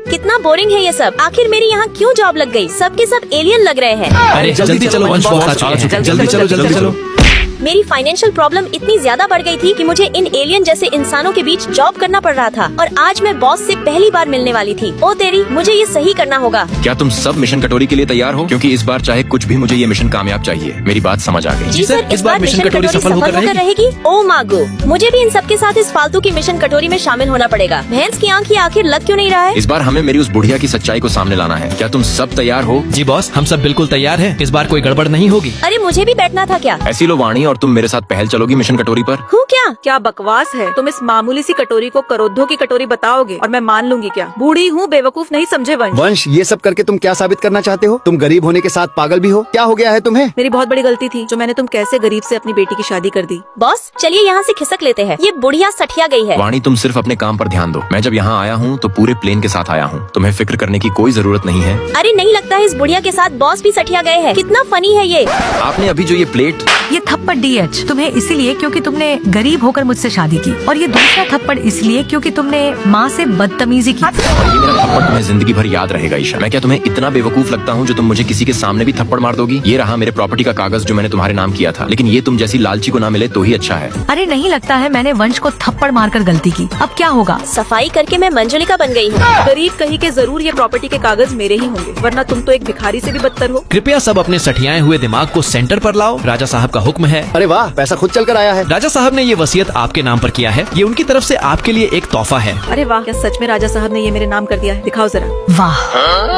कितना बोरिंग है ये सब। आखिर मेरी यहाँ क्यों जॉब लग गई? सबके सब एलियन लग रहे हैं। अरे जल्दी चलो, वंश बॉस आ चुके हैं। जल्दी चलो। मेरी फाइनेंशियल प्रॉब्लम इतनी ज्यादा बढ़ गई थी कि मुझे इन एलियन जैसे इंसानों के बीच जॉब करना पड़ रहा था और आज मैं बॉस से पहली बार मिलने वाली थी। ओ तेरी, मुझे ये सही करना होगा। क्या तुम सब मिशन कटोरी के लिए तैयार हो? क्योंकि इस बार चाहे कुछ भी मुझे ये मिशन कामयाब चाहिए। मेरी बात समझ आ गई? जी सर, इस बार मिशन कटोरी सफल होकर रहेगी। ओ मागो, मुझे भी इन सबके साथ इस फालतू की मिशन कटोरी में शामिल होना पड़ेगा। भैंस की आँख ये आखिर लग क्यों नहीं रहा है? इस बार हमें मेरी उस बुढ़िया की सच्चाई को सामने लाना है। क्या तुम सब तैयार हो? जी बॉस, हम सब बिल्कुल तैयार हैं। इस बार कोई गड़बड़ नहीं होगी। अरे मुझे भी बैठना था क्या? ऐसी लो वाणी, और तुम मेरे साथ पहल चलोगी मिशन कटोरी पर? हूँ क्या बकवास है। तुम इस मामूली सी कटोरी को करोड़ों की कटोरी बताओगे और मैं मान लूंगी क्या? बूढ़ी हूँ, बेवकूफ नहीं समझे वंश। वंश, ये सब करके तुम क्या साबित करना चाहते हो? तुम गरीब होने के साथ पागल भी हो? क्या हो गया है तुम्हें? मेरी बहुत बड़ी गलती थी जो मैंने तुम कैसे गरीब से अपनी बेटी की शादी कर दी। बॉस चलिए यहाँ से खिसक लेते हैं। ये बुढ़िया सठिया गई है। वाणी, तुम सिर्फ अपने काम पर ध्यान दो। मैं जब यहाँ आया हूँ तो पूरे प्लेन के साथ आया हूँ। तुम्हें फिक्र करने की कोई जरूरत नहीं है। अरे नहीं लगता है इस बुढ़िया के साथ बॉस भी सठिया गए हैं। कितना फनी है ये। आपने अभी जो ये प्लेट। ये थप्पड़ DH तुम्हें इसीलिए क्योंकि तुमने गरीब होकर मुझसे शादी की, और ये दूसरा थप्पड़ इसलिए क्योंकि तुमने माँ से बदतमीजी की। और ये मेरा थप्पड़ तुम्हें जिंदगी भर याद रहेगा ईशा। मैं क्या तुम्हें इतना बेवकूफ लगता हूँ जो तुम मुझे किसी के सामने भी थप्पड़ मार दोगी? ये रहा मेरे प्रॉपर्टी का कागज जो मैंने तुम्हारे नाम किया था, लेकिन ये तुम जैसी लालची को ना मिले तो ही अच्छा है। अरे नहीं लगता है मैंने वंश को थप्पड़ मारकर गलती की। अब क्या होगा? सफाई करके मैं मंजुलिका बन गई हूँ। गरीब कहीं के जरूर ये प्रॉपर्टी के कागज मेरे ही होंगे, वरना तुम तो एक भिखारी से भी बदतर हो। कृपया सब अपने सठियाए हुए दिमाग को सेंटर पर लाओ। राजा साहब का हुक्म है। अरे वाह, पैसा खुद चल कर आया है। राजा साहब ने ये वसीयत आपके नाम पर किया है। ये उनकी तरफ से आपके लिए एक तोहफा है। अरे वाह, क्या सच में राजा साहब ने ये मेरे नाम कर दिया है? दिखाओ जरा। वाह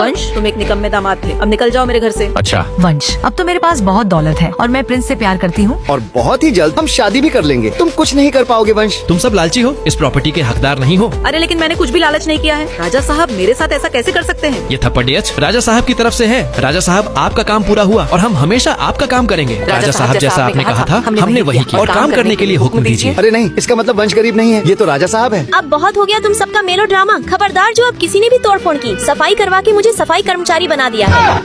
वंश, तुम एक निकम्मे दामाद थे। अब निकल जाओ मेरे घर से। अच्छा वंश, अब तो मेरे पास बहुत दौलत है और मैं प्रिंस से प्यार करती हूँ। और बहुत ही जल्द हम शादी भी कर लेंगे। तुम कुछ नहीं कर पाओगे वंश। तुम सब लालची हो, इस प्रॉपर्टी के हकदार नहीं हो। अरे लेकिन मैंने कुछ भी लालच नहीं किया है। राजा साहब मेरे साथ ऐसा कैसे कर सकते हैं? ये थप्पड़ DH राजा साहब की तरफ से है। राजा साहब, आपका काम पूरा हुआ और हम हमेशा आपका काम करेंगे। राजा साहब जैसा आपने कहा था हमने वही किया, और काम करने के लिए हुक्म दीजिए। अरे नहीं, इसका मतलब वंश गरीब नहीं है, ये तो राजा साहब है। अब बहुत हो गया तुम सबका मेलो ड्रामा। खबरदार जो अब किसी ने भी तोड़फोड़ की, सफाई करवा के मुझे सफाई कर्मचारी बना दिया है।